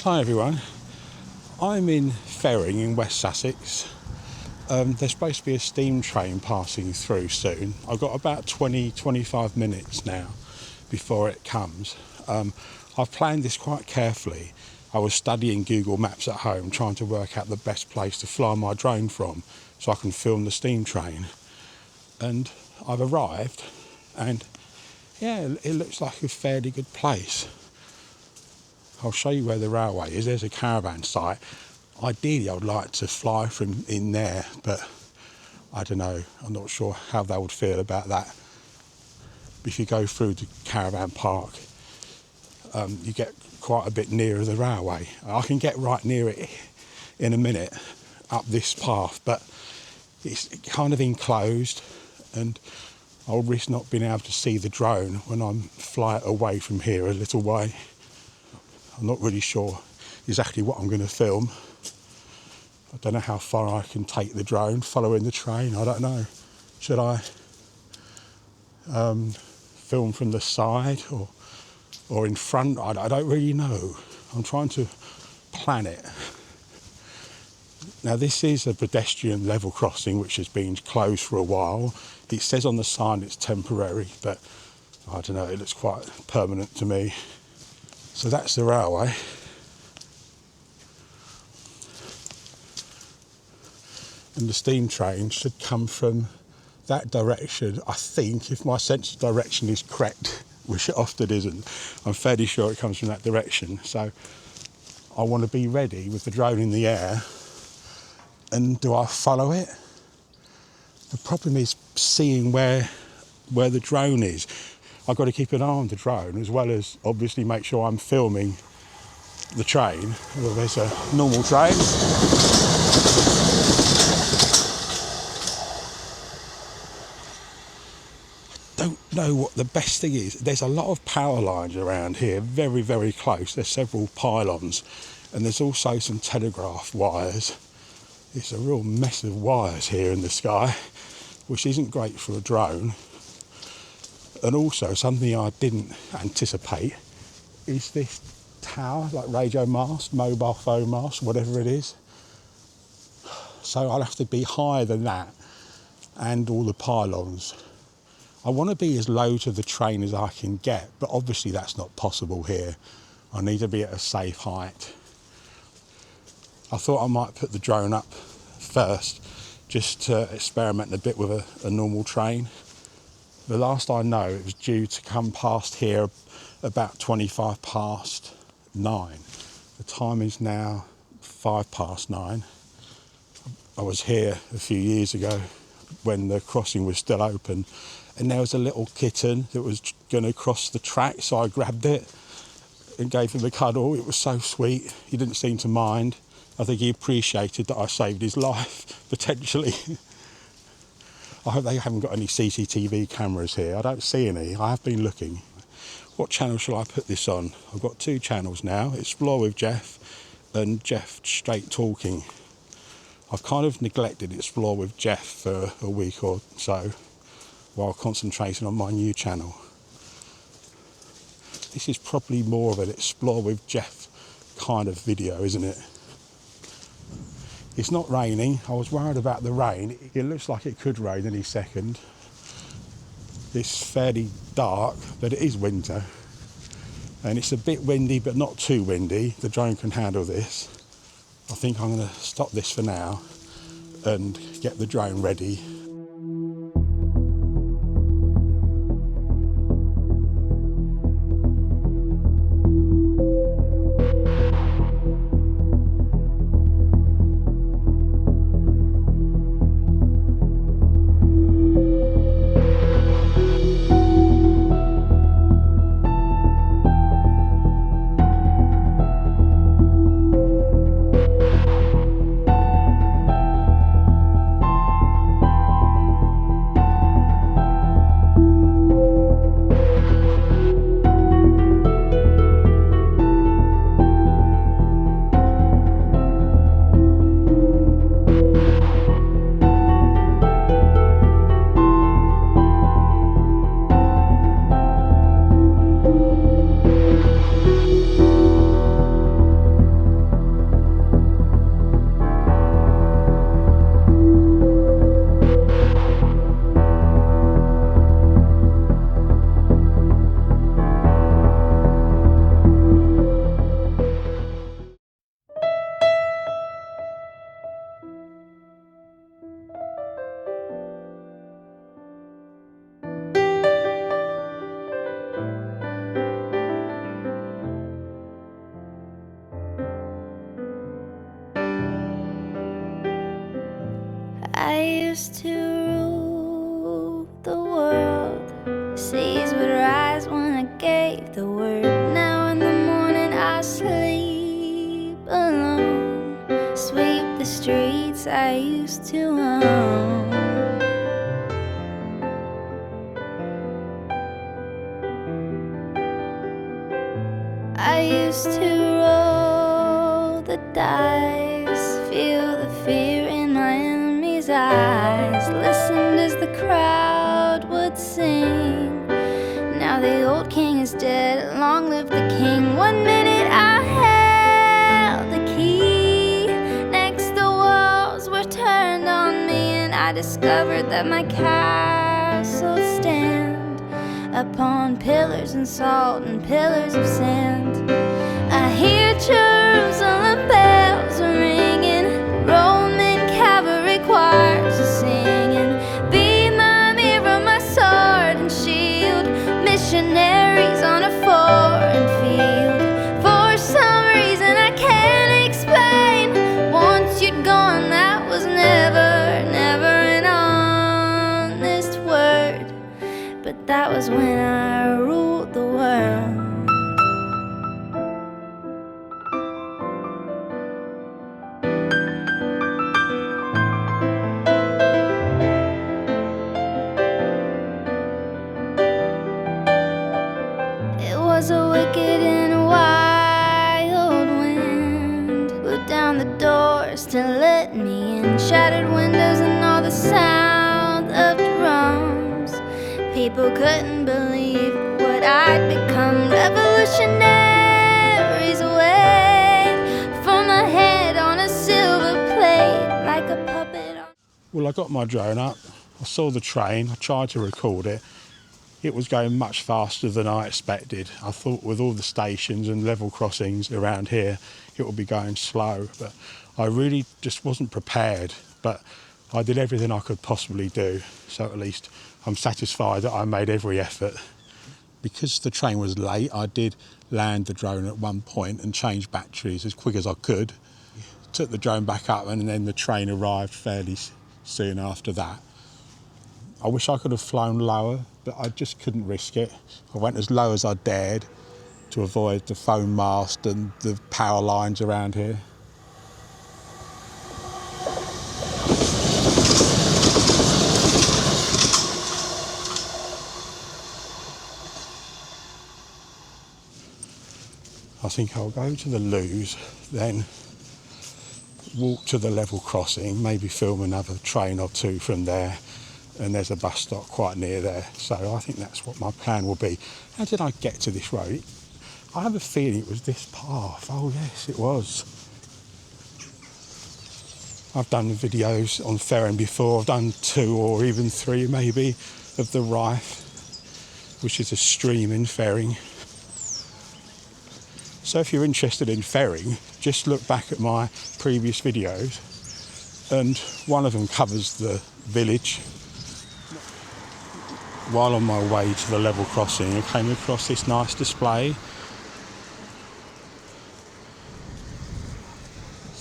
Hi everyone, I'm in Ferring in West Sussex. There's supposed to be a steam train passing through soon. I've got about 20-25 minutes now before it comes. I've planned this quite carefully. I was studying Google Maps at home, trying to work out the best place to fly my drone from so I can film the steam train. And I've arrived, and yeah, it looks like a fairly good place. I'll show you where the railway is. There's a caravan site. Ideally, I would like to fly from in there, but I don't know. I'm not sure how they would feel about that. If you go through the caravan park, you get quite a bit nearer the railway. I can get right near it in a minute up this path, but it's kind of enclosed, and I'll risk not being able to see the drone when I'm flying away from here a little way. I'm not really sure exactly what I'm going to film. I don't know how far I can take the drone following the train. I don't know. Should I film from the side or in front? I don't really know. I'm trying to plan it. Now this is a pedestrian level crossing which has been closed for a while. It says on the sign it's temporary, but I don't know, it looks quite permanent to me. So that's the railway. And the steam train should come from that direction, I think, if my sense of direction is correct, which it often isn't. I'm fairly sure it comes from that direction. So I want to be ready with the drone in the air. And do I follow it? The problem is seeing where the drone is. I've got to keep an eye on the drone, as well as obviously make sure I'm filming the train. Well, there's a normal train. Don't know what the best thing is. There's a lot of power lines around here, very, very close. There's several pylons, and there's also some telegraph wires. It's a real mess of wires here in the sky, which isn't great for a drone. And also something I didn't anticipate is this tower, like radio mast, mobile phone mast, whatever it is. So I'll have to be higher than that and all the pylons. I want to be as low to the train as I can get, but obviously that's not possible here. I need to be at a safe height. I thought I might put the drone up first, just to experiment a bit with a normal train. The last I know, it was due to come past here about 9:25. The time is now 9:05. I was here a few years ago when the crossing was still open, and there was a little kitten that was going to cross the track, so I grabbed it and gave him a cuddle. It was so sweet. He didn't seem to mind. I think he appreciated that I saved his life, potentially. I hope they haven't got any CCTV cameras here. I don't see any. I have been looking. What channel shall I put this on? I've got two channels now, Explore with Jeff and Jeff Straight Talking. I've kind of neglected Explore with Jeff for a week or so while concentrating on my new channel. This is probably more of an Explore with Jeff kind of video, isn't it? It's not raining. I was worried about the rain. It looks like it could rain any second. It's fairly dark, but it is winter. And it's a bit windy, but not too windy. The drone can handle this. I think I'm going to stop this for now and get the drone ready. I used to rule the world. Seas would rise when I gave the word. Now in the morning I sleep alone. Sweep the streets I used to own. I used to roll the dice, feel the fear in my enemy's eyes, listened as the crowd would sing. Now the old king is dead, long live the king. 1 minute I held the key, next the walls were turned on me, and I discovered that my castle stand upon pillars and salt and pillars of sand. I hear Jerusalem bells ringing, Roman cavalry choirs are singing. Be my mirror, my sword and shield, missionaries on a foreign field. For some reason I can't explain, once you'd gone that was never, never an honest word. But that was when I ruled the world. It was a wicked and wild wind, blew down the doors to let me in, shattered windows and all the sound of drums. People couldn't believe what I'd become. Revolutionaries waved from a head on a silver plate like a puppet. Well, I got my drone up, I saw the train, I tried to record it. It was going much faster than I expected. I thought with all the stations and level crossings around here, it would be going slow, but I really just wasn't prepared. But I did everything I could possibly do, so at least I'm satisfied that I made every effort. Because the train was late, I did land the drone at one point and change batteries as quick as I could. Took the drone back up, and then the train arrived fairly soon after that. I wish I could have flown lower, but I just couldn't risk it. I went as low as I dared to avoid the phone mast and the power lines around here. I think I'll go to the loos, then walk to the level crossing, maybe film another train or two from there, and there's a bus stop quite near there. So I think that's what my plan will be. How did I get to this road? I have a feeling it was this path. Oh yes, it was. I've done videos on Ferring before. I've done 2 or even 3 maybe of the Rife, which is a stream in Ferring. So if you're interested in Ferring, just look back at my previous videos, and one of them covers the village. While on my way to the level crossing, I came across this nice display. I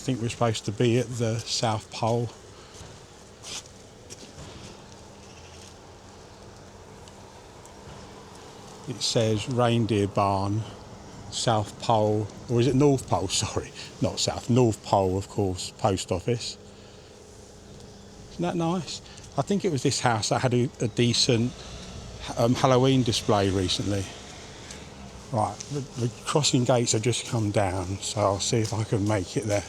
think we're supposed to be at the South Pole. It says Reindeer Barn, South Pole, or is it North Pole? Sorry, not South, North Pole, of course, post office. Isn't that nice? I think it was this house that had a decent Halloween display recently. Right, the crossing gates have just come down, so I'll see if I can make it there.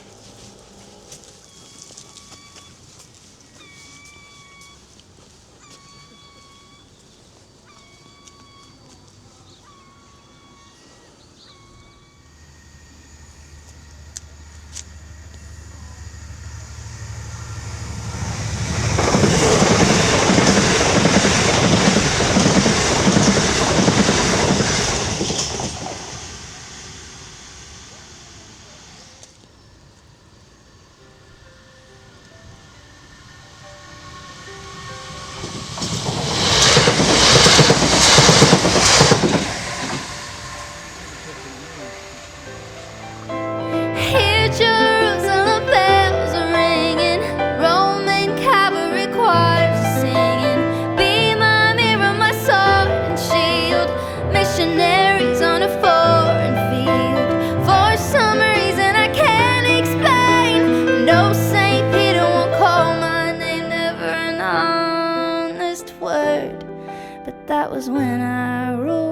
Hear Jerusalem bells are ringing, Roman cavalry that was when I ruled.